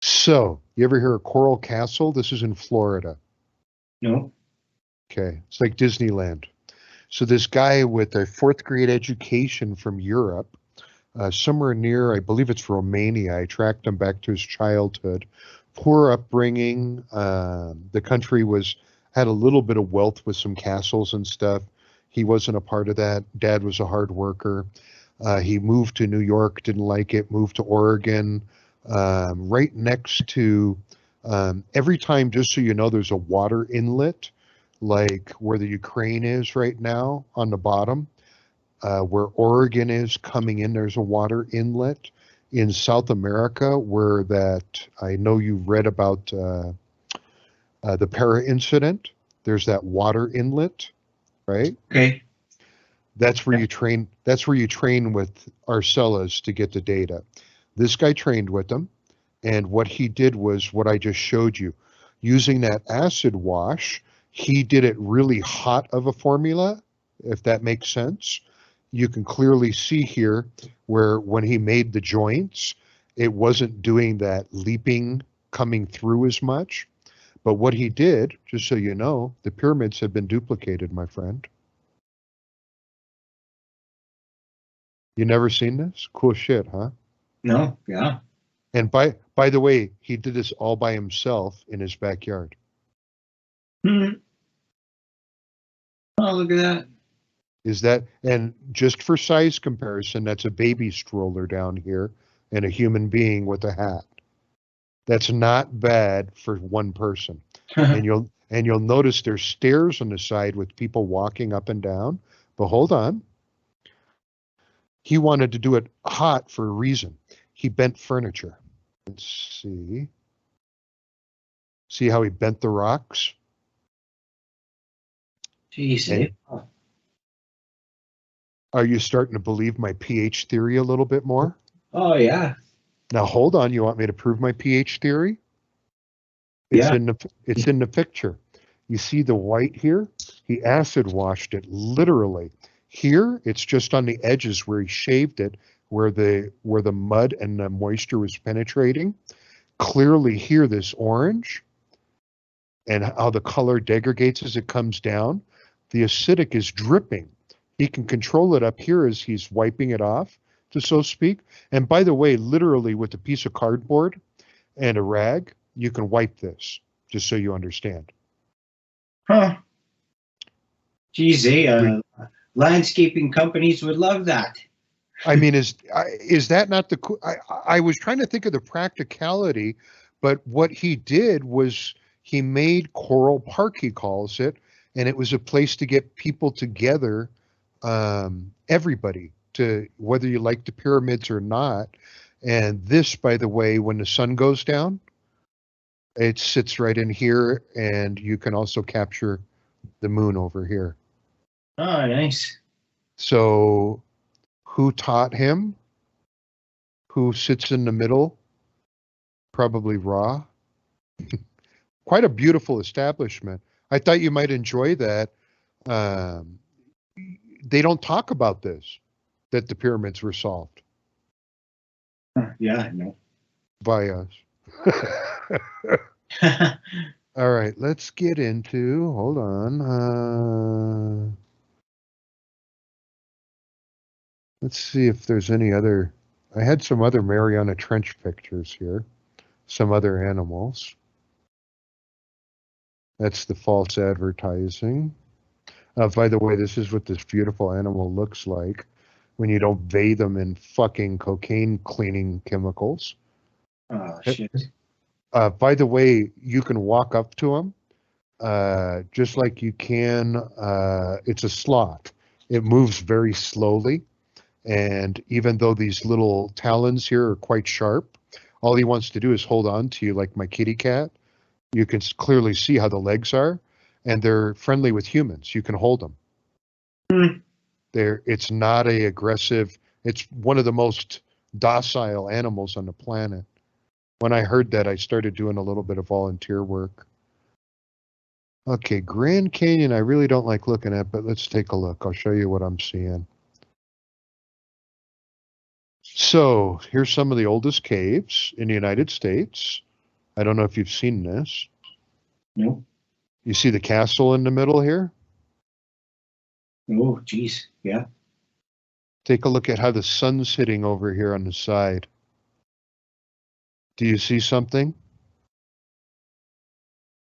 So, you ever hear of Coral Castle? This is in Florida. No. Okay. It's like Disneyland. So, this guy with a fourth grade education from Europe, somewhere near, I believe it's Romania, I tracked him back to his childhood. Poor upbringing. The country had a little bit of wealth with some castles and stuff. He wasn't a part of that. Dad was a hard worker. He moved to New York, didn't like it, moved to Oregon, right next to, every time, just so you know, there's a water inlet, like where the Ukraine is right now on the bottom, where Oregon is coming in, there's a water inlet. In South America, where that, I know you read about the para incident, there's that water inlet, right? Okay. That's where you train. That's where you train with Arcellas to get the data. This guy trained with them, and what he did was what I just showed you. Using that acid wash, he did it really hot of a formula, if that makes sense. You can clearly see here where when he made the joints, it wasn't doing that leaping coming through as much. But what he did, just so you know, the pyramids have been duplicated, my friend. You never seen this? Cool shit, huh? No. Yeah. And by the way, he did this all by himself in his backyard. Hmm. Oh, look at that. Is that, and just for size comparison, that's a baby stroller down here and a human being with a hat. That's not bad for one person. And you'll notice there's stairs on the side with people walking up and down. But hold on. He wanted to do it hot for a reason. He bent furniture. Let's see. See how he bent the rocks? Jeez. And Eh? are you starting to believe my pH theory a little bit more? Oh, yeah. Now hold on, you want me to prove my pH theory? It's Yeah. in the picture. You see the white here? He acid washed it literally. Here, it's just on the edges where he shaved it, where the mud and the moisture was penetrating. Clearly here, this orange and how the color degradates as it comes down. The acidic is dripping. He can control it up here as he's wiping it off, to so speak. And by the way, literally with a piece of cardboard and a rag, you can wipe this, just so you understand. Huh. Geez, landscaping companies would love that. I mean, is that not the? I was trying to think of the practicality, but what he did was he made Coral Park, he calls it, and it was a place to get people together, everybody, to whether you like the pyramids or not. And this, by the way, when the sun goes down, it sits right in here, and you can also capture the moon over here. Oh, nice. So, who taught him? Who sits in the middle? Probably Ra. Quite a beautiful establishment. I thought you might enjoy that. Um, they don't talk about this, that the pyramids were solved Yeah, I know. by us. All right, let's get into, hold on. Let's see if there's any other, I had some other Mariana Trench pictures here, some other animals. That's the false advertising. By the way, this is what this beautiful animal looks like when you don't bathe them in fucking cocaine cleaning chemicals. Oh, shit. By the way, you can walk up to them just like you can. It's a sloth. It moves very slowly. And even though these little talons here are quite sharp, all he wants to do is hold on to you like my kitty cat. You can clearly see how the legs are, and they're friendly with humans. You can hold them. Hmm. It's not a aggressive. It's one of the most docile animals on the planet. When I heard that, I started doing a little bit of volunteer work. Okay, Grand Canyon, I really don't like looking at, but let's take a look. I'll show you what I'm seeing. So here's some of the oldest caves in the United States. I don't know if you've seen this. No. You see the castle in the middle here? Oh, geez. Yeah. Take a look at how the sun's hitting over here on the side. Do you see something?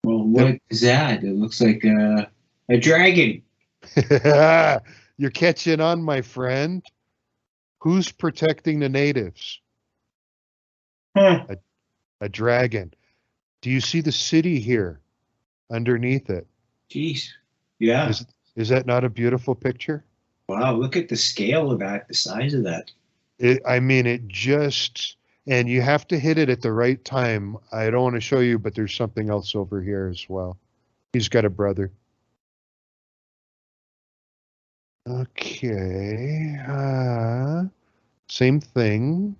Well, what is that? It looks like a dragon. You're catching on, my friend. Who's protecting the natives? Huh. A dragon. Do you see the city here underneath it? Jeez. Yeah. Is that not a beautiful picture? Wow. Look at the scale of that, the size of that. I mean, it just, and you have to hit it at the right time. I don't want to show you, but there's something else over here as well. He's got a brother. Okay. Same thing.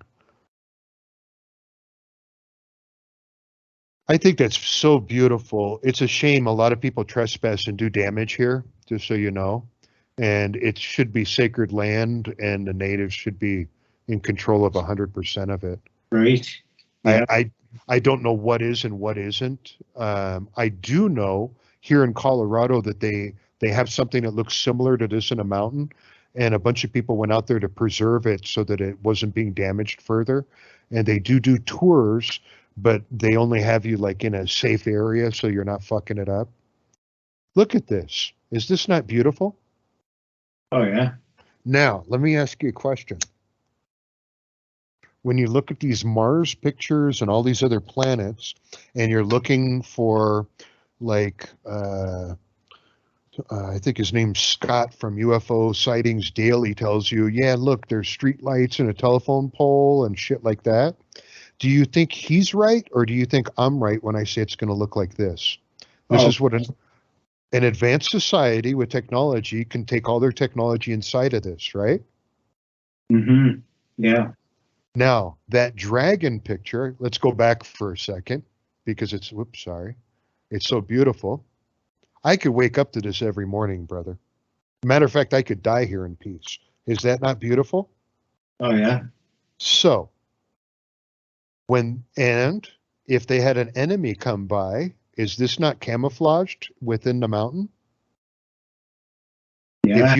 I think that's so beautiful. It's a shame a lot of people trespass and do damage here, just so you know. And it should be sacred land, and the natives should be in control of 100% of it. Right. Yeah. I don't know what is and what isn't. I do know here in Colorado that they have something that looks similar to this in a mountain, and a bunch of people went out there to preserve it so that it wasn't being damaged further. And they do tours, but they only have you like in a safe area so you're not fucking it up. Look at this. Is this not beautiful? Oh, yeah. Now, let me ask you a question. When you look at these Mars pictures and all these other planets, and you're looking for, like, I think his name's Scott from UFO Sightings Daily tells you, yeah, look, there's street lights and a telephone pole and shit like that. Do you think he's right, or do you think I'm right when I say it's going to look like this? This is what an advanced society with technology can take all their technology inside of this, right? Mm-hmm. Yeah. Now, that dragon picture, let's go back for a second because it's, whoops, sorry. It's so beautiful. I could wake up to this every morning, brother. Matter of fact, I could die here in peace. Is that not beautiful? Oh, yeah. So, and if they had an enemy come by, is this not camouflaged within the mountain? Yeah.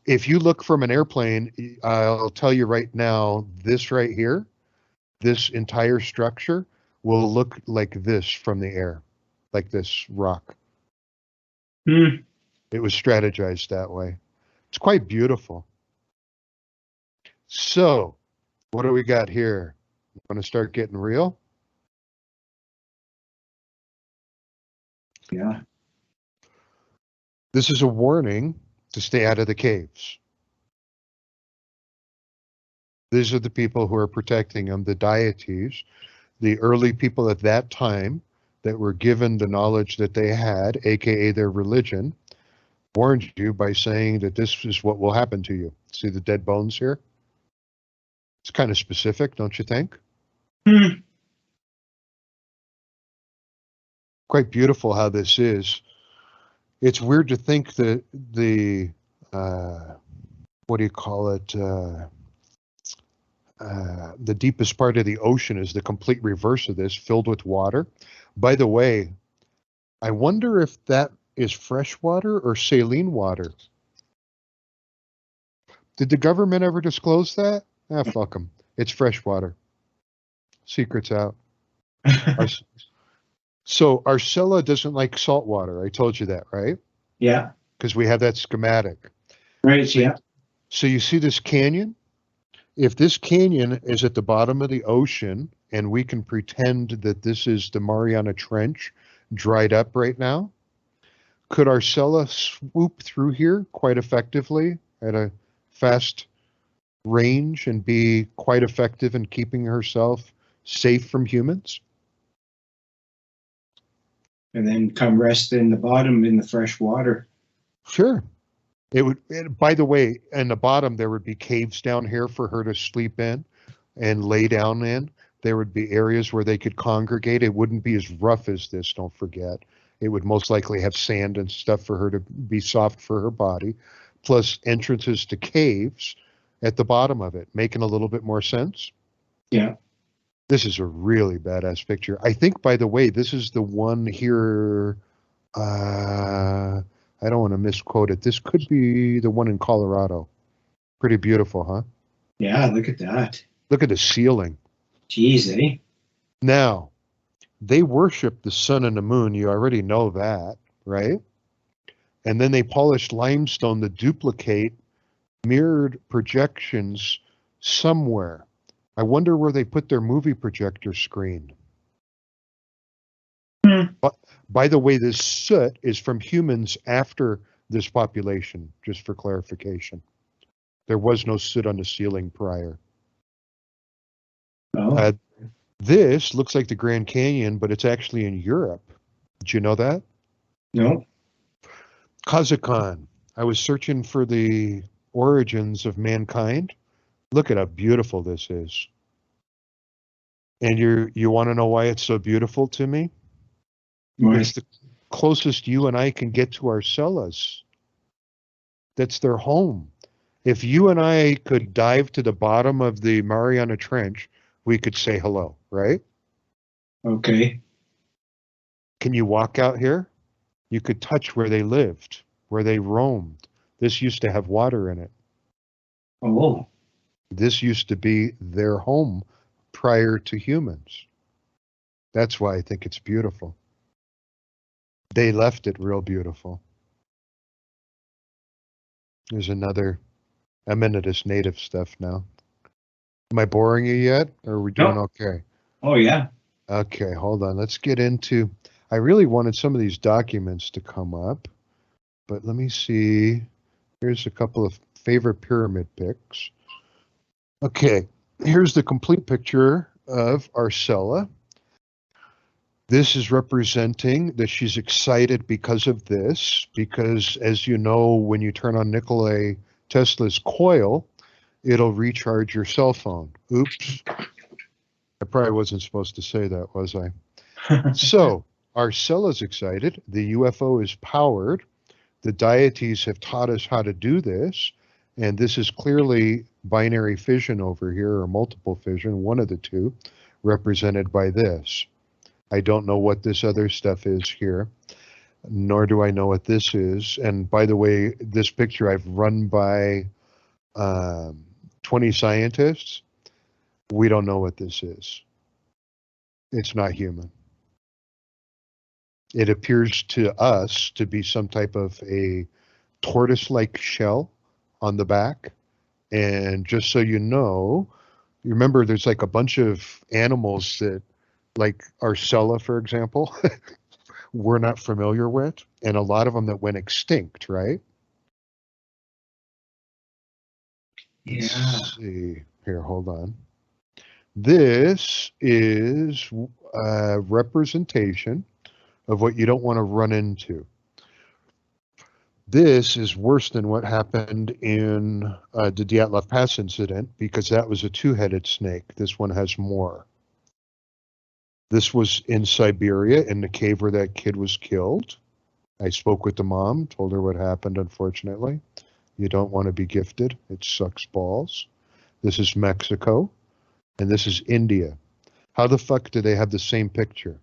If you look from an airplane, I'll tell you right now, this right here, this entire structure will look like this from the air, like this rock. Hmm. It was strategized that way. It's quite beautiful. So, what do we got here? Want to start getting real? Yeah. This is a warning to stay out of the caves. These are the people who are protecting them, the deities, the early people at that time that were given the knowledge that they had, aka their religion, warned you by saying that this is what will happen to you. See the dead bones here? It's kind of specific, don't you think? Hmm. Quite beautiful how this is. It's weird to think that the what do you call it? The deepest part of the ocean is the complete reverse of this, filled with water. By the way, I wonder if that is fresh water or saline water. Did the government ever disclose that? Ah, fuck them. It's fresh water. Secret's out. So Arcella doesn't like salt water. I told you that, right? Yeah. Because we have that schematic. Right. So, Yeah. so you see this canyon? If this canyon is at the bottom of the ocean, and we can pretend that this is the Mariana Trench dried up right now, could Arcella swoop through here quite effectively at a fast range and be quite effective in keeping herself safe from humans? And then come rest in the bottom in the fresh water. Sure. By the way, in the bottom, there would be caves down here for her to sleep in and lay down in. There would be areas where they could congregate. It wouldn't be as rough as this, don't forget. It would most likely have sand and stuff for her to be soft for her body, plus entrances to caves at the bottom of it, making a little bit more sense. Yeah. This is a really badass picture. I think, by the way, this is the one here. I don't want to misquote it. This could be the one in Colorado. Pretty beautiful, huh? Yeah, look at that. Look at the ceiling. Jeez, eh? Now, they worship the sun and the moon. You already know that, right? And then they polished limestone to duplicate mirrored projections somewhere. I wonder where they put their movie projector screen. But by the way, this soot is from humans after this population, just for clarification. There was no soot on the ceiling prior. Oh, This looks like the Grand Canyon, but it's actually in Europe. Did you know that? no. Kazakhstan. I was searching for the origins of mankind. Look at how beautiful this is. And you want to know why it's so beautiful to me? Why? It's the closest you and I can get to our cellas. That's their home. If you and I could dive to the bottom of the Mariana Trench, we could say hello, right? Okay. Can you walk out here? You could touch where they lived, where they roamed. This used to have water in it. Oh, This used to be their home prior to humans. That's why I think it's beautiful. They left it real beautiful. There's another. I'm into this native stuff now. Am I boring you yet? Or are we doing no. okay? Oh, yeah. Okay, hold on. Let's get into. I really wanted some of these documents to come up, but let me see. Here's a couple of favorite pyramid pics. Okay, here's the complete picture of Arcella. This is representing that she's excited because of this, because as you know, when you turn on Nikola Tesla's coil, it'll recharge your cell phone. Oops. I probably wasn't supposed to say that, was I? So, Arcella's excited. The UFO is powered. The deities have taught us how to do this. And this is clearly binary fission over here, or multiple fission, one of the two, represented by this. I don't know what this other stuff is here, nor do I know what this is. And by the way, this picture I've run by 20 scientists. We don't know what this is. It's not human. It appears to us to be some type of a tortoise-like shell on the back. And just so you know, you remember there's like a bunch of animals that, like Arcella, for example, we're not familiar with, and a lot of them that went extinct, right? Yeah. Let's see. Here, hold on. This is a representation of what you don't want to run into. This is worse than what happened in the Dyatlov Pass incident because that was a two-headed snake. This one has more. This was in Siberia in the cave where that kid was killed. I spoke with the mom, told her what happened, unfortunately. You don't want to be gifted. It sucks balls. This is Mexico, and this is India. How the fuck do they have the same picture?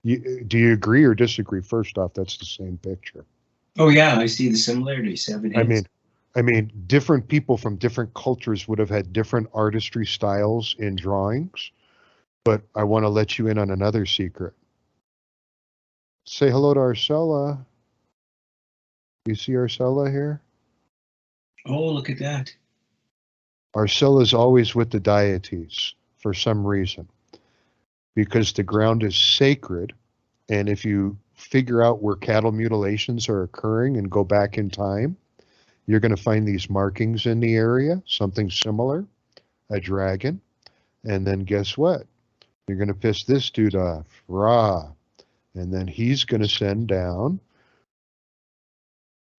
Do you agree or disagree? First off, that's the same picture. Oh, yeah. I see the similarities. 7 I heads. mean, I mean, different people from different cultures would have had different artistry styles in drawings, but I want to let you in on another secret. Say hello to Arcella. You see Arcella here? Oh, look at that. Arcella is always with the deities for some reason, because the ground is sacred, and if you figure out where cattle mutilations are occurring and go back in time, you're going to find these markings in the area, something similar, a dragon, and then guess what? You're going to piss this dude off, Ra, and then he's going to send down.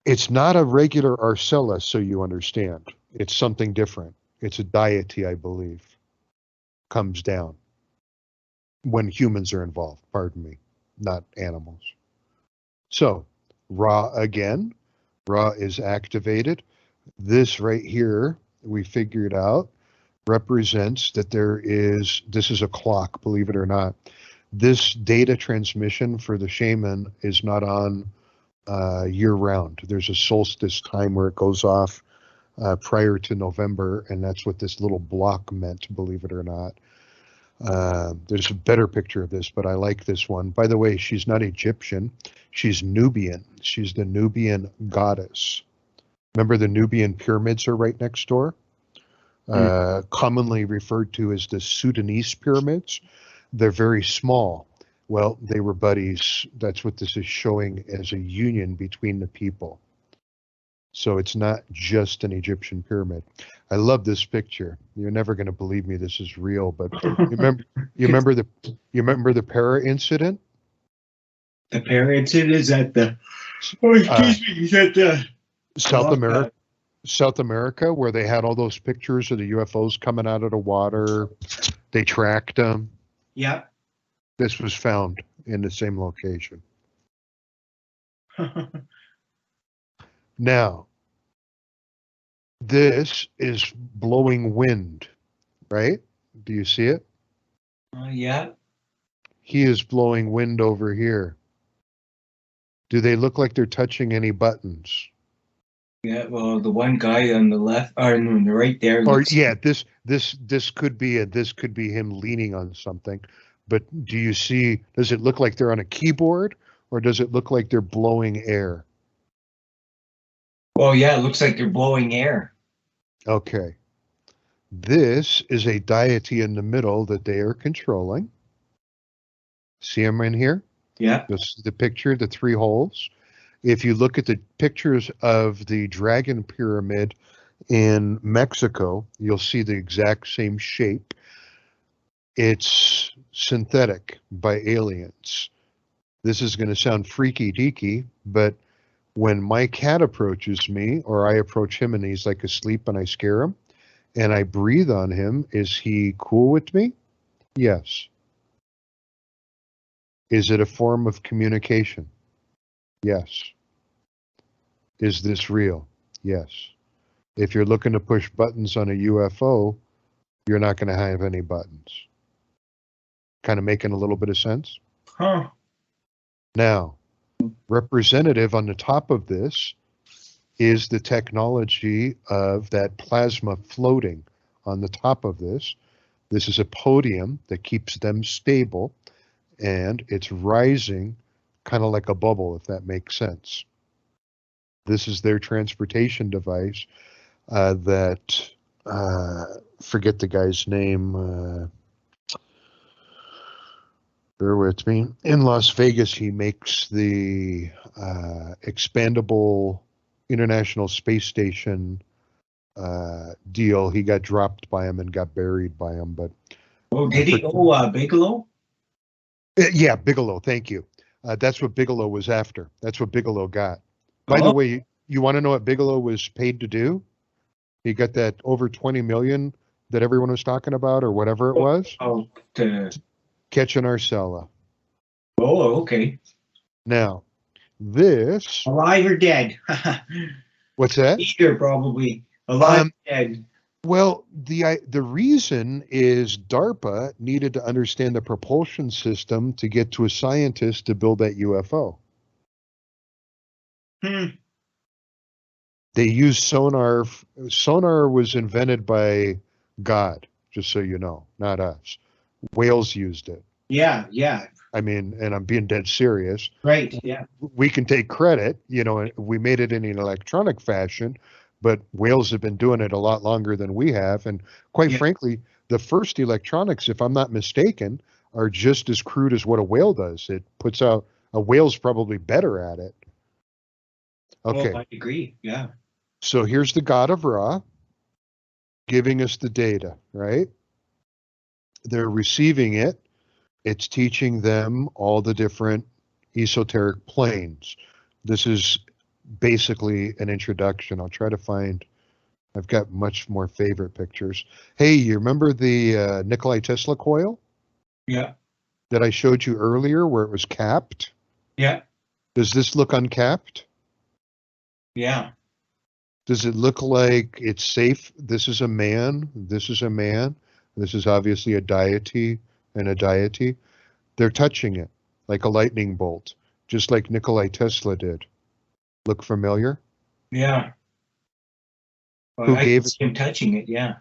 It's not a regular Arcella, so you understand. It's something different. It's a deity, I believe, comes down when humans are involved, pardon me, not animals. So, Ra again, Ra is activated. This right here, we figured out represents that this is a clock, believe it or not. This data transmission for the shaman is not on year round. There's a solstice time where it goes off prior to November, and that's what this little block meant, believe it or not. There's a better picture of this, but I like this one. By the way, she's not Egyptian. She's Nubian. She's the Nubian goddess. Remember, the Nubian pyramids are right next door? Commonly referred to as the Sudanese pyramids. They're very small. Well, they were buddies. That's what this is showing as a union between the people. So it's not just an Egyptian pyramid. I love this picture. You're never going to believe me this is real, but you remember the para incident? The para incident is at the is at the South America, where they had all those pictures of the UFOs coming out of the water. They tracked them. Yeah. This was found in the same location. Now, this is blowing wind, right? Do you see it? Yeah. He is blowing wind over here. Do they look like they're touching any buttons? Yeah, well, the one guy on the left, or on the right there. Or yeah, this could be him leaning on something. But do you see? Does it look like they're on a keyboard, or does it look like they're blowing air? Well, yeah, it looks like they're blowing air. Okay. This is a deity in the middle that they are controlling. See him in here? Yeah. This is the picture, the 3 holes. If you look at the pictures of the dragon pyramid in Mexico, you'll see the exact same shape. It's synthetic by aliens. This is going to sound freaky deaky, but when my cat approaches me or I approach him and he's like asleep and I scare him and I breathe on him, is he cool with me? Yes. Is it a form of communication? Yes. Is this real? Yes. If you're looking to push buttons on a UFO, you're not going to have any buttons. Kind of making a little bit of sense? Huh. Now, representative on the top of this is the technology of that plasma floating on the top of this. This is a podium that keeps them stable, and it's rising kind of like a bubble, if that makes sense. This is their transportation device that, forget the guy's name, bear with me. In Las Vegas, he makes the expandable International Space Station deal. He got dropped by him and got buried by him. But did he? Bigelow? Yeah, Bigelow. Thank you. That's what Bigelow was after. That's what Bigelow got. By the way, you want to know what Bigelow was paid to do? He got that over 20 million that everyone was talking about, or whatever it was. Catching Arcella. Oh, okay. Now, this... Alive or dead? What's that? Either, probably. Alive or dead. Well, the reason is DARPA needed to understand the propulsion system to get to a scientist to build that UFO. They used sonar. Sonar was invented by God, just so you know, not us. Whales used it. Yeah. I mean, and I'm being dead serious. Right, yeah. We can take credit, we made it in an electronic fashion, but whales have been doing it a lot longer than we have. And quite frankly, the first electronics, if I'm not mistaken, are just as crude as what a whale does. It puts out, a whale's probably better at it. Okay. Well, I agree, yeah. So here's the God of Ra giving us the data, right? They're receiving it. It's teaching them all the different esoteric planes. This is basically an introduction. I'll try to find, I've got much more favorite pictures. Hey, you remember the Nikola Tesla coil? Yeah. That I showed you earlier where it was capped? Yeah. Does this look uncapped? Yeah. Does it look like it's safe? This is a man. This is a man. This is obviously a deity and a deity. They're touching it like a lightning bolt, just like Nikolai Tesla did. Look familiar? Yeah. Well, Who I can gave it? see him touching it. Yeah.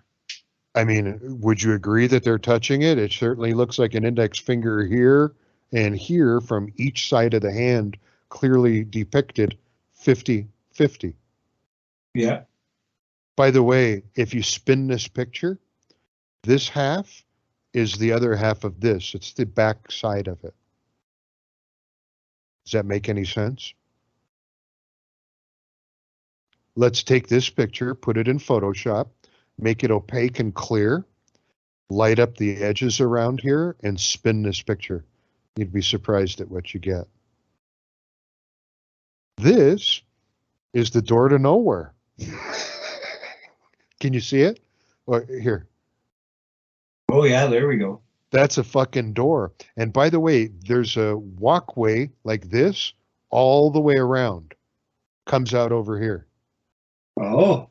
I mean, would you agree that they're touching it? It certainly looks like an index finger here and here from each side of the hand, clearly depicted 50-50. Yeah. By the way, if you spin this picture, this half is the other half of this. It's the back side of it. Does that make any sense? Let's take this picture, put it in Photoshop, make it opaque and clear, light up the edges around here, and spin this picture. You'd be surprised at what you get. This is the door to nowhere. Can you see it? Or here. Oh yeah, there we go. That's a fucking door. And by the way, there's a walkway like this all the way around. Comes out over here. Oh.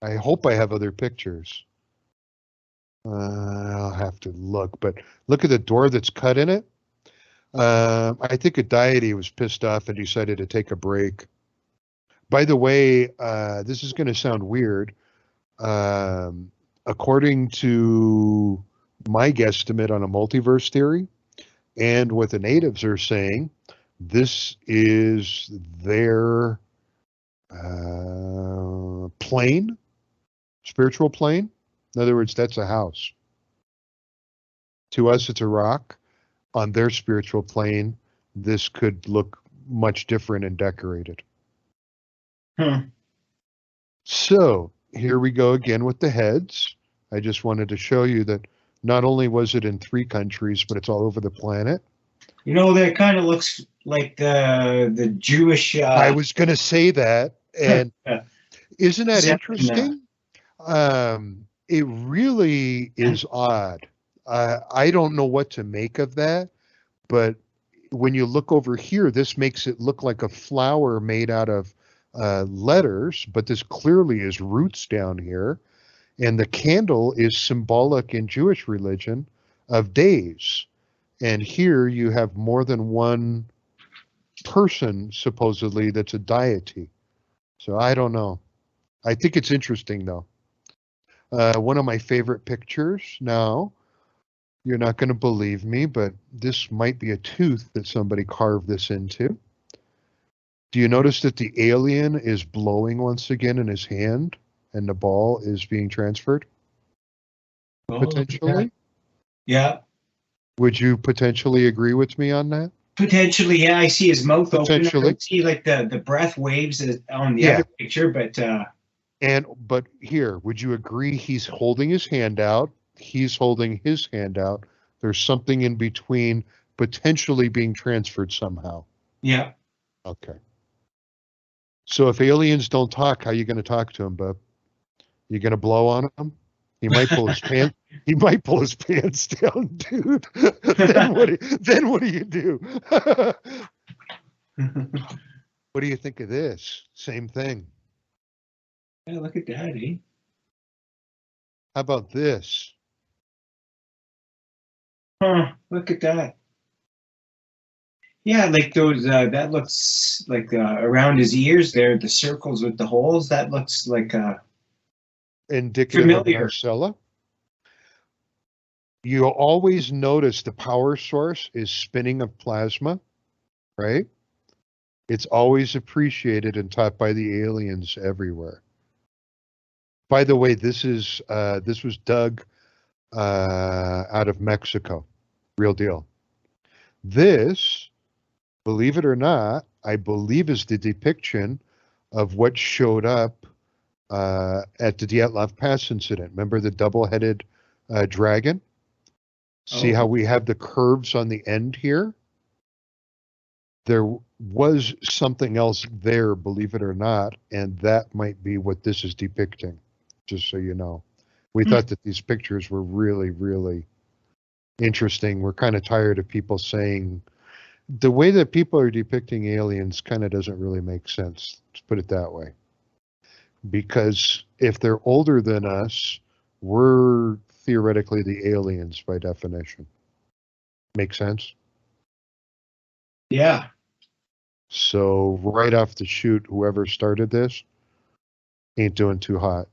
I hope I have other pictures. I'll have to look, but look at the door that's cut in it. I think a deity was pissed off and decided to take a break. By the way, this is going to sound weird. According to my guesstimate on a multiverse theory and what the natives are saying, this is their plane, spiritual plane. In other words, that's a house. To us, it's a rock. On their spiritual plane, this could look much different and decorated. So here we go again with the heads. I just wanted to show you that not only was it in 3 countries, but it's all over the planet. You know, that kind of looks like the Jewish. I was going to say that, and isn't that interesting? It really is odd. I don't know what to make of that, but when you look over here, this makes it look like a flower made out of letters, but this clearly is roots down here. And the candle is symbolic in Jewish religion of days. And here you have more than one person, supposedly, that's a deity. So I don't know. I think it's interesting, though. One of my favorite pictures now, you're not going to believe me, but this might be a tooth that somebody carved this into. Do you notice that the alien is blowing once again in his hand and the ball is being transferred? Potentially? Yeah. Would you potentially agree with me on that? Potentially, yeah. I see his mouth open. Potentially. I see like the breath waves on the other picture, but but here, would you agree he's holding his hand out? He's holding his hand out. There's something in between potentially being transferred somehow. Yeah. Okay. So if aliens don't talk, how are you going to talk to him, bub? You going to blow on him? He might pull his pants. He might pull his pants down, dude. then what do you do? What do you think of this? Same thing. Yeah, look at that, eh? How about this? Huh, look at that. Yeah, like those, that looks like around his ears there, the circles with the holes, that looks like indicative familiar. of Marcella. You always notice the power source is spinning of plasma, right? It's always appreciated and taught by the aliens everywhere. By the way, this was dug out of Mexico, real deal. This, believe it or not, I believe is the depiction of what showed up at the Dyatlov Pass incident. Remember the double-headed dragon? See how we have the curves on the end here? There was something else there, believe it or not, and that might be what this is depicting, just so you know. We thought that these pictures were really, really interesting. We're kind of tired of people saying, the way that people are depicting aliens kind of doesn't really make sense. Let's put it that way. because if they're older than us, we're theoretically the aliens by definition. Make sense? Yeah. So right off the chute, whoever started this ain't doing too hot.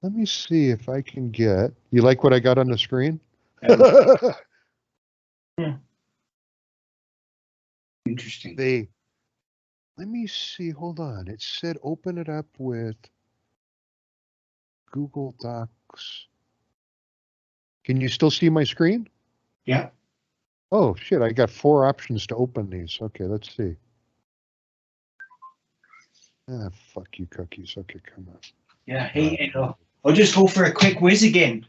Let me see if I can get. You like what I got on the screen? Interesting. Let me see. Hold on. It said open it up with Google Docs. Can you still see my screen? Yeah. Oh shit! I got 4 options to open these. Okay, let's see. Ah, fuck you, cookies. Okay, come on. Yeah. Hey, I'll just go for a quick whiz again.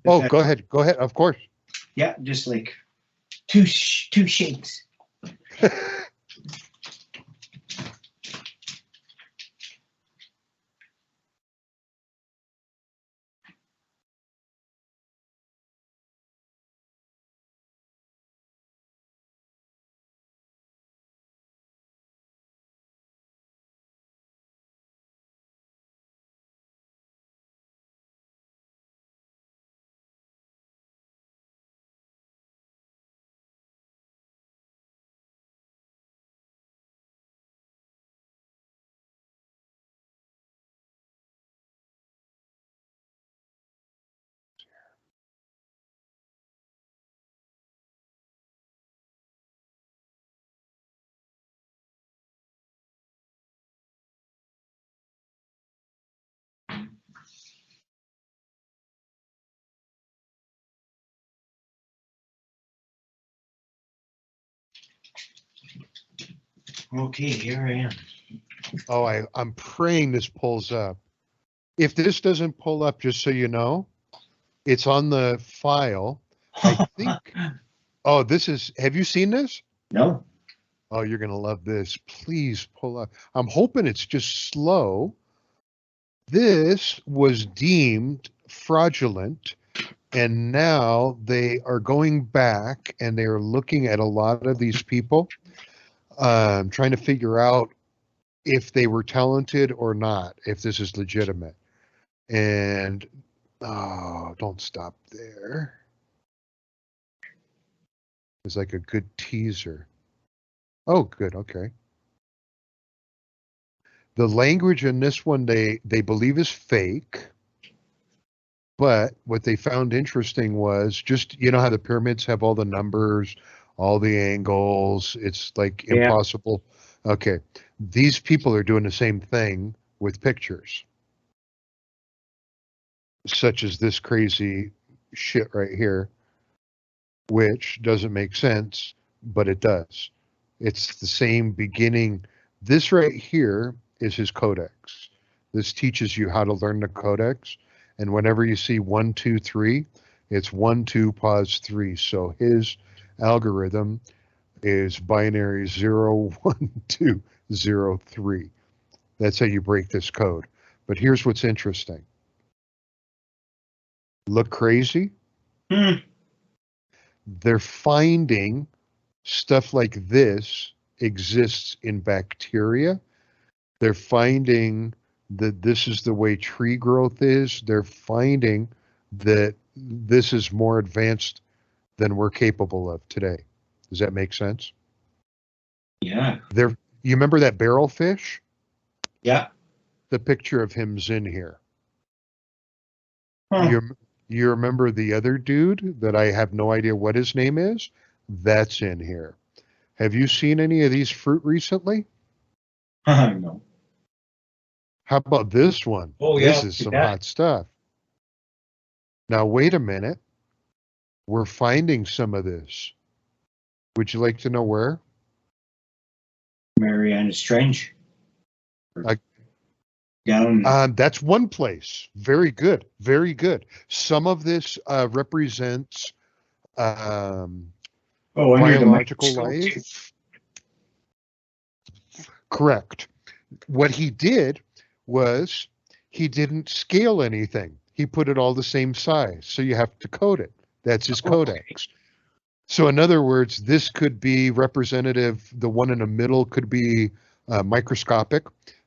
Oh, go ahead. Go ahead. Of course. Yeah, just like two shakes. Okay, here I am. Oh, I'm praying this pulls up. If this doesn't pull up, just so you know, it's on the file. I think. Oh, this is. Have you seen this? No. Oh, you're gonna love this. Please pull up. I'm hoping it's just slow. This was deemed fraudulent, and now they are going back and they are looking at a lot of these people, trying to figure out if they were talented or not, if this is legitimate. And oh, don't stop there. It's like a good teaser. Oh, good. Okay. The language in this one they believe is fake, but what they found interesting was just you know how the pyramids have all the numbers, all the angles. It's like Yeah. impossible. Okay, these people are doing the same thing with pictures, such as this crazy shit right here, which doesn't make sense, but it does. It's the same beginning. This right here is his codex. This teaches you how to learn the codex. And whenever you see 1, 2, 3, it's 1, 2, pause 3. So his algorithm is binary 0, 1, 2, 0, 3. That's how you break this code. But here's what's interesting. Look crazy? They're finding stuff like this exists in bacteria. They're finding that this is the way tree growth is. They're finding that this is more advanced than we're capable of today. Does that make sense? Yeah. You remember that barrel fish? Yeah. The picture of him's in here. Huh. You remember the other dude that I have no idea what his name is? That's in here. Have you seen any of these fruit recently? No. How about this one? Oh, This yeah. is some hot stuff. Now, wait a minute. We're finding some of this. Would you like to know where? Mariana Trench. Like, Down. that's one place. Very good. Very good. Some of this represents biological life. Correct. What he did was he didn't scale anything. He put it all the same size. So you have to code it. That's his codex. So in other words, this could be representative. The one in the middle could be microscopic.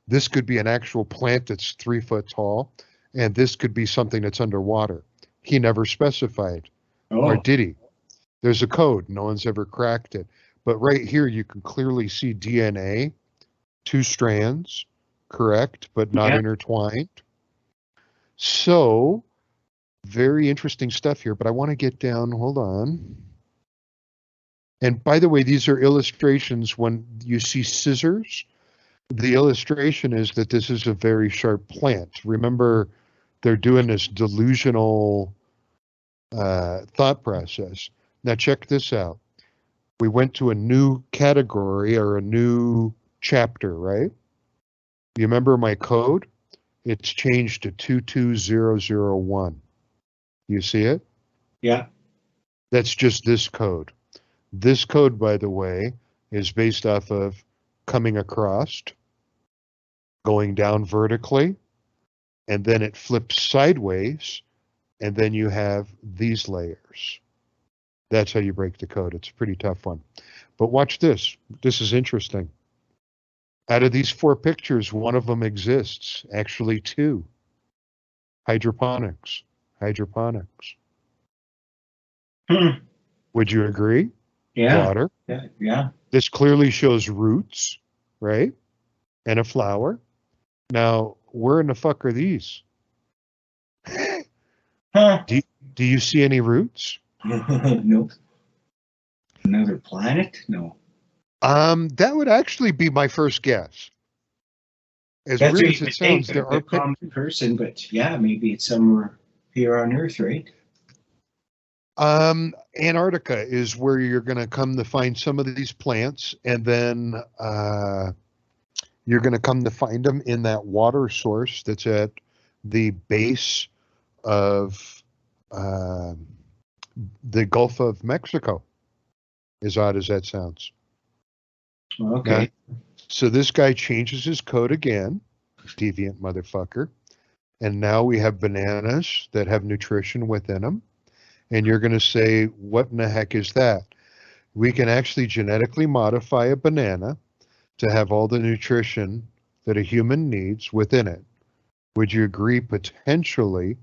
This could be an actual plant that's 3 foot tall, and this could be something that's underwater. He never specified, or Oh, did he? There's a code. No one's ever cracked it. But right here, you can clearly see DNA, 2 strands, correct, but not yeah. intertwined. So, very interesting stuff here, but I want to get down, hold on. And by the way, these are illustrations. When you see scissors, the illustration is that this is a very sharp plant. Remember, they're doing this delusional thought process. Now check this out. We went to a new category or a new chapter, right? You remember my code? It's changed to 22001. You see it? Yeah. That's just this code. This code, by the way, is based off of coming across, going down vertically, and then it flips sideways, and then you have these layers. That's how you break the code. It's a pretty tough one. But watch this. This is interesting. Out of these 4 pictures, one of them exists. Actually, 2. Hydroponics. Hydroponics. Hmm. Would you agree? Yeah. Water. Yeah. Yeah. This clearly shows roots, right? And a flower. Now, where in the fuck are these? Huh. Do you see any roots? Nope. Another planet? No. That would actually be my first guess. As That's weird what as you it would think, sounds, there the are common person, but yeah, maybe it's somewhere here on Earth, right? Antarctica is where you're going to come to find some of these plants, and then you're going to come to find them in that water source that's at the base of the Gulf of Mexico, as odd as that sounds. Okay. Now, so this guy changes his code again, deviant motherfucker, and now we have bananas that have nutrition within them. And you're going to say, what in the heck is that? We can actually genetically modify a banana to have all the nutrition that a human needs within it. Would you agree potentially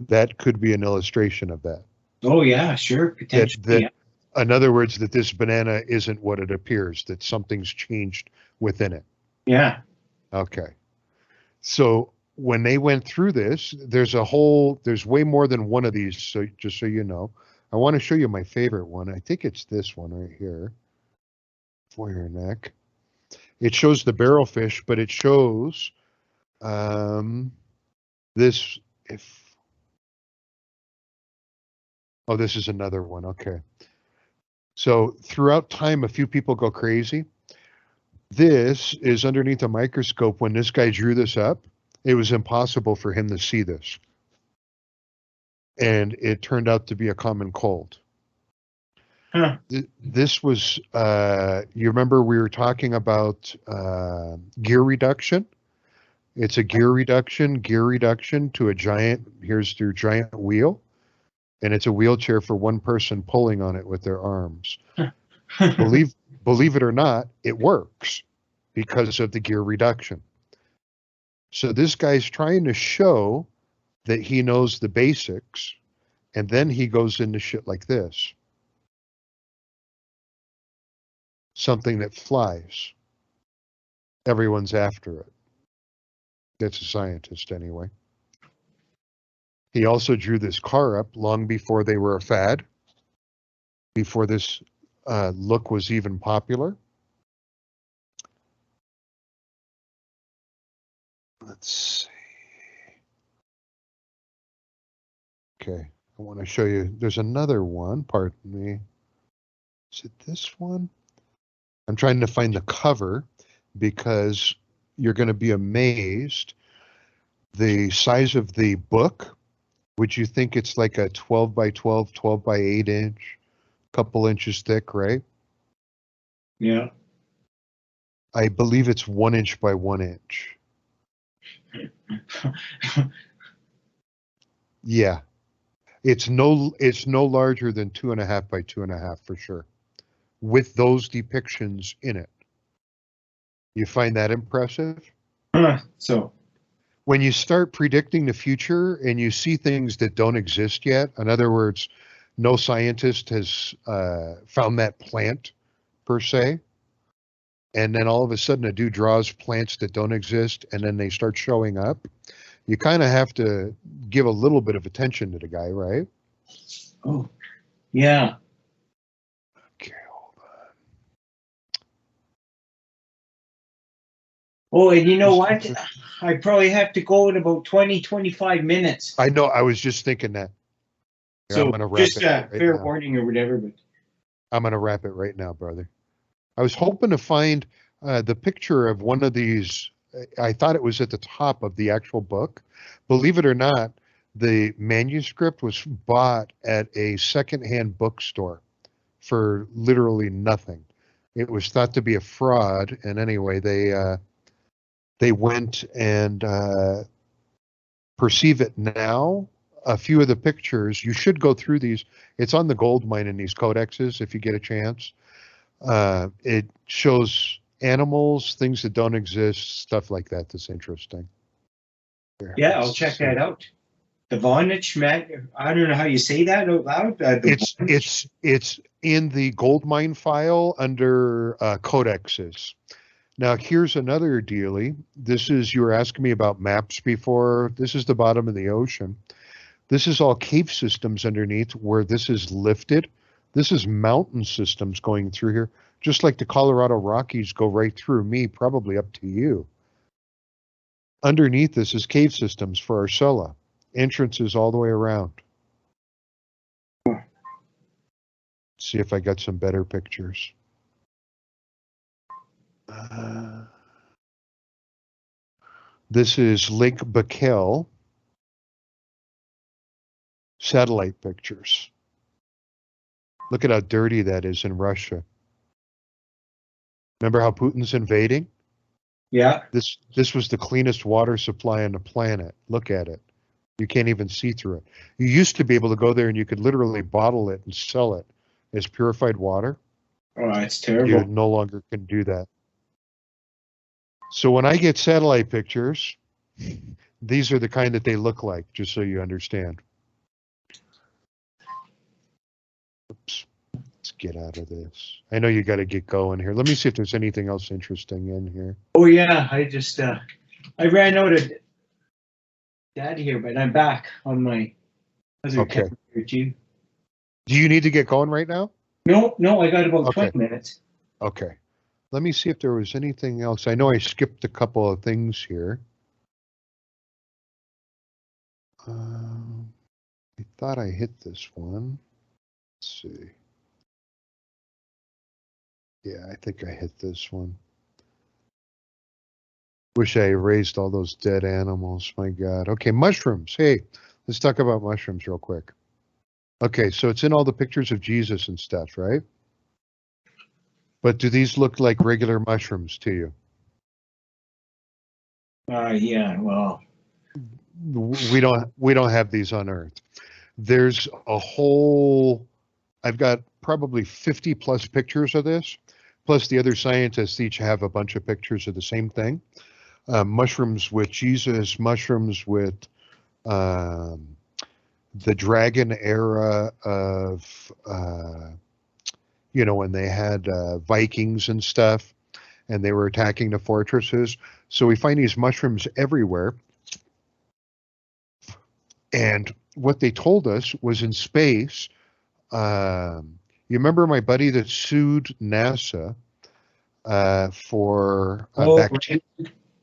that could be an illustration of that? Oh yeah, sure, potentially. That in other words, that this banana isn't what it appears, that something's changed within it. Yeah. Okay. So when they went through this, there's way more than one of these. So just so you know, I want to show you my favorite one. I think it's this one right here for your neck. It shows the barrelfish, but it shows this. This is another one. Okay. So throughout time, a few people go crazy. This is underneath a microscope. When this guy drew this up, it was impossible for him to see this. And it turned out to be a common cold. Huh. This was, you remember we were talking about gear reduction? It's a gear reduction to a giant, here's your giant wheel. And it's a wheelchair for one person pulling on it with their arms. Believe it or not, it works because of the gear reduction. So this guy's trying to show that he knows the basics, and then he goes into shit like this. Something that flies. Everyone's after it. That's a scientist anyway. He also drew this car up long before they were a fad, before this look was even popular. Let's see. Okay, I want to show you. There's another one, pardon me. Is it this one? I'm trying to find the cover because you're going to be amazed. The size of the book, would you think it's like a 12 by 12, 12 by 8 inch, couple inches thick, right? Yeah. I believe it's 1 inch by 1 inch. Yeah. It's no larger than 2.5 by 2.5 for sure, with those depictions in it. You find that impressive? So, when you start predicting the future and you see things that don't exist yet, in other words, no scientist has found that plant per se, and then all of a sudden a dude draws plants that don't exist and then they start showing up, you kind of have to give a little bit of attention to the guy, right? oh, yeah. Okay. Oh, and you know what? I probably have to go in about 20, 25 minutes. I know, I was just thinking that. Here, I'm So going to wrap just it right fair now. warning or whatever. But I'm going to wrap it right now, brother. I was hoping to find the picture of one of these. I thought it was at the top of the actual book. Believe it or not, the manuscript was bought at a secondhand bookstore for literally nothing. It was thought to be a fraud, and anyway, they went and perceive it now. A few of the pictures, you should go through these. It's on the gold mine in these codexes if you get a chance. It shows animals, things that don't exist, stuff like that. That's interesting. Here, yeah, I'll let's check see. that out. The Vonage, man. I don't know how you say that out loud. It's in the gold mine file under codexes. Now here's another dealie. This is, you were asking me about maps before. This is the bottom of the ocean. This is all cave systems underneath where this is lifted. This is mountain systems going through here, just like the Colorado Rockies go right through me, probably up to you. Underneath this is cave systems for Arcella. Entrances all the way around. See if I got some better pictures. This is Lake Baikal. Satellite pictures. Look at how dirty that is in Russia. Remember how Putin's invading? Yeah. This was the cleanest water supply on the planet. Look at it. You can't even see through it. You used to be able to go there and you could literally bottle it and sell it as purified water. Oh, it's terrible. You no longer can do that. So when I get satellite pictures, these are the kind that they look like, just so you understand. Oops. Let's get out of this. I know you got to get going here. Let me see if there's anything else interesting in here. Oh yeah, I just I ran out of data here, but I'm back on my other camera here too. Do you need to get going right now? No, I got about 20 minutes. Okay. Let me see if there was anything else. I know I skipped a couple of things here. I thought I hit this one. Let's see. Yeah, I think I hit this one. Wish I erased all those dead animals. My God. Okay, mushrooms. Hey, let's talk about mushrooms real quick. Okay, so it's in all the pictures of Jesus and stuff, right? But do these look like regular mushrooms to you? Yeah, well, we don't have these on Earth. There's a whole, I've got probably 50 plus pictures of this, plus the other scientists each have a bunch of pictures of the same thing. Mushrooms with Jesus, mushrooms with the dragon era of, when they had Vikings and stuff, and they were attacking the fortresses. So we find these mushrooms everywhere. And what they told us was in space, you remember my buddy that sued NASA for bacteria.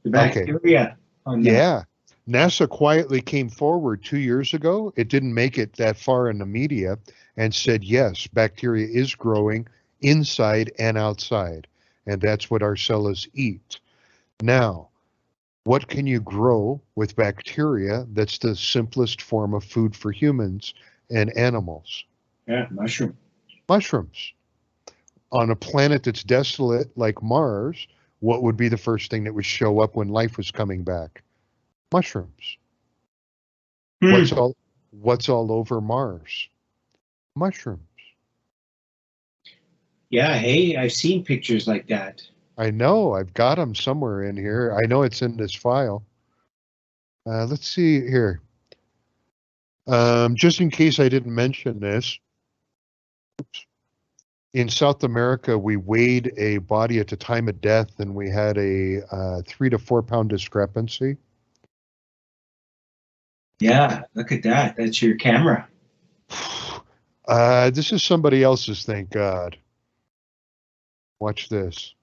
The bacteria. Okay. Yeah. NASA quietly came forward 2 years ago. It didn't make it that far in the media and said, yes, bacteria is growing inside and outside. And that's what our cells eat. Now, what can you grow with bacteria that's the simplest form of food for humans and animals? Yeah, mushroom. Mushrooms. On a planet that's desolate like Mars, what would be the first thing that would show up when life was coming back? Mushrooms. What's all over Mars? Mushrooms. Yeah, hey, I've seen pictures like that. I know I've got them somewhere in here. I know it's in this file. Let's see here. Just in case I didn't mention this, in South America, we weighed a body at the time of death, and we had a 3 to 4 pound discrepancy. Yeah, look at that. That's your camera. This is somebody else's, thank God. Watch this.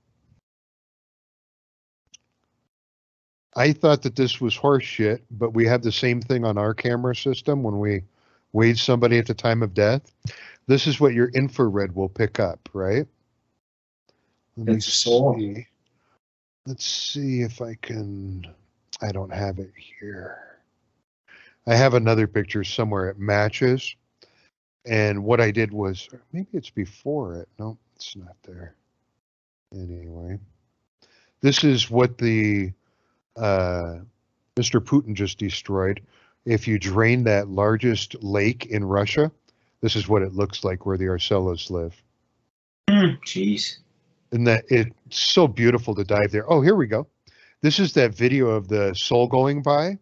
I thought that this was horse shit, but we have the same thing on our camera system when we weighed somebody at the time of death. This is what your infrared will pick up, right? Let me That's a soul. see. Let's see if I can. I don't have it here. I have another picture somewhere. It matches. And what I did was, maybe it's before it. No, it's not there. Anyway, this is what the Mr. Putin just destroyed. If you drain that largest lake in Russia, this is what it looks like where the Arcellos live. Jeez. And that it's so beautiful to dive there. Oh, here we go. This is that video of the soul going by.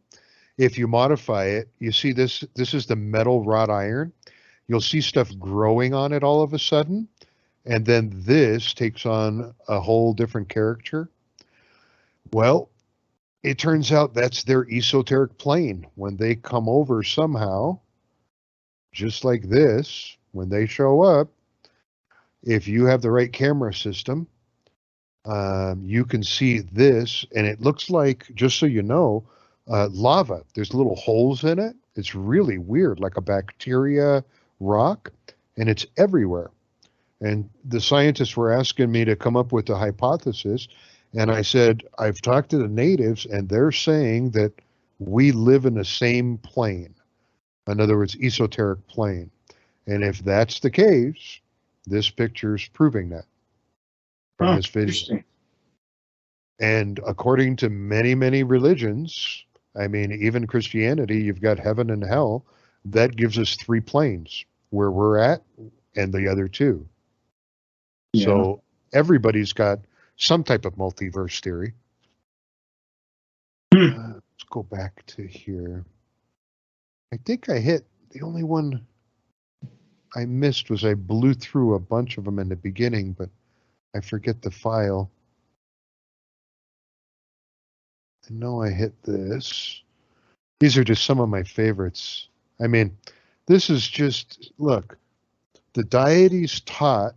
If you modify it, you see this. This is the metal wrought iron. You'll see stuff growing on it all of a sudden. And then this takes on a whole different character. Well, it turns out that's their esoteric plane. When they come over somehow, just like this, when they show up, if you have the right camera system, you can see this, and it looks like, just so you know, lava. There's little holes in it. It's really weird, like a bacteria rock, and it's everywhere. And the scientists were asking me to come up with a hypothesis, and I said, I've talked to the natives, and they're saying that we live in the same plane. In other words, esoteric plane. And if that's the case, this picture's proving that from this video. And according to many, many religions, I mean, even Christianity, you've got heaven and hell. That gives us 3 planes, where we're at and the other 2. Yeah. So everybody's got some type of multiverse theory. Let's go back to here. I think I hit, the only one I missed was I blew through a bunch of them in the beginning, but I forget the file. I know I hit this. These are just some of my favorites. I mean, this is just, look, the deities taught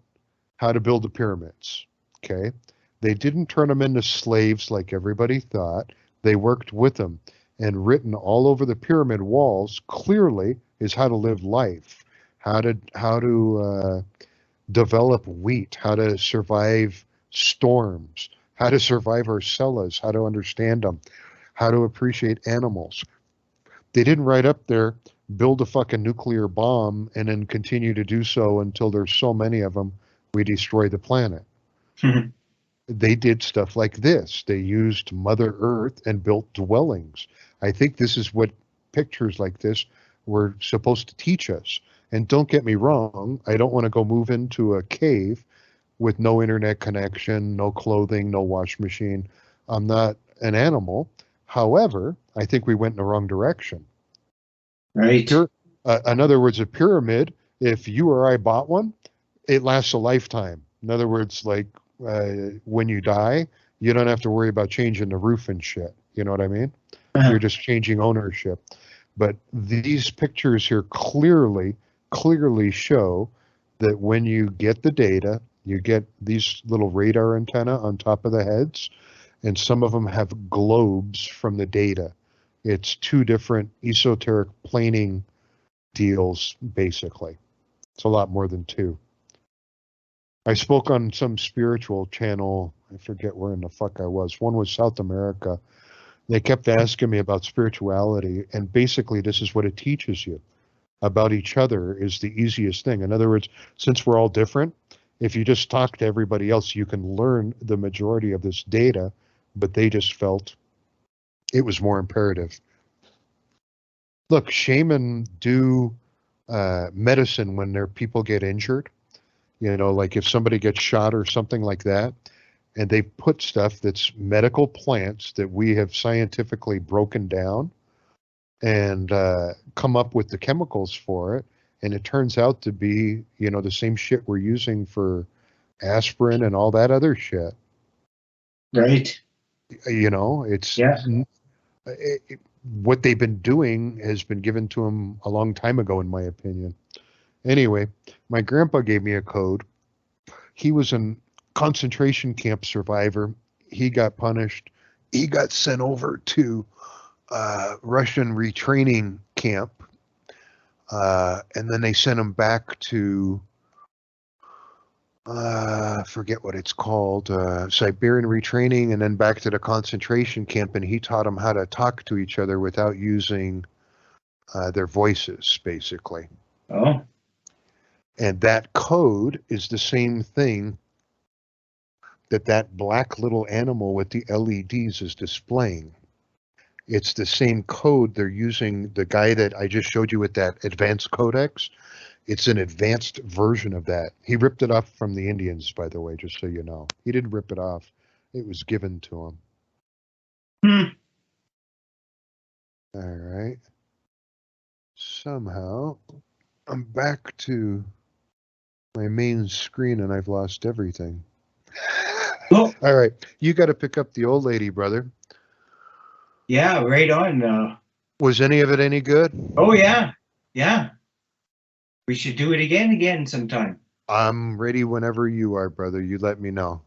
how to build the pyramids, okay? They didn't turn them into slaves like everybody thought. They worked with them, and written all over the pyramid walls clearly is how to live life, how to develop wheat, how to survive storms, how to survive our cellas, how to understand them, how to appreciate animals. They didn't write up there, build a fucking nuclear bomb and then continue to do so until there's so many of them, we destroy the planet. Mm-hmm. They did stuff like this. They used Mother Earth and built dwellings. I think this is what pictures like this were supposed to teach us. And don't get me wrong, I don't want to go move into a cave with no internet connection, no clothing, no wash machine. I'm not an animal. However, I think we went in the wrong direction. Right. In other words, a pyramid, if you or I bought one, it lasts a lifetime. In other words, like when you die, you don't have to worry about changing the roof and shit. You know what I mean? Uh-huh. You're just changing ownership. But these pictures here clearly show that when you get the data, you get these little radar antenna on top of the heads, and some of them have globes from the data. It's 2 different esoteric planing deals, basically. It's a lot more than 2. I spoke on some spiritual channel. I forget where in the fuck I was. One was South America. They kept asking me about spirituality, and basically this is what it teaches you about each other is the easiest thing. In other words, since we're all different, if you just talk to everybody else, you can learn the majority of this data, but they just felt it was more imperative. Look, shaman do medicine when their people get injured. You know, like if somebody gets shot or something like that, and they put stuff that's medical plants that we have scientifically broken down and come up with the chemicals for it. And it turns out to be, the same shit we're using for aspirin and all that other shit. Right. It's what they've been doing has been given to them a long time ago, in my opinion. Anyway, my grandpa gave me a code. He was a concentration camp survivor. He got punished. He got sent over to Russian retraining camp. And then they sent him back to, forget what it's called, Siberian retraining, and then back to the concentration camp. And he taught them how to talk to each other without using their voices, basically. Oh. And that code is the same thing that black little animal with the LEDs is displaying. It's the same code they're using. The guy that I just showed you with that advanced codex, it's an advanced version of that. He ripped it off from the Indians, by the way, just so you know. He didn't rip it off. It was given to him. All right. Somehow, I'm back to my main screen and I've lost everything. Oh. All right. You got to pick up the old lady, brother. Yeah, right on. Was any of it any good? Oh, yeah. Yeah. We should do it again sometime. I'm ready whenever you are, brother. You let me know.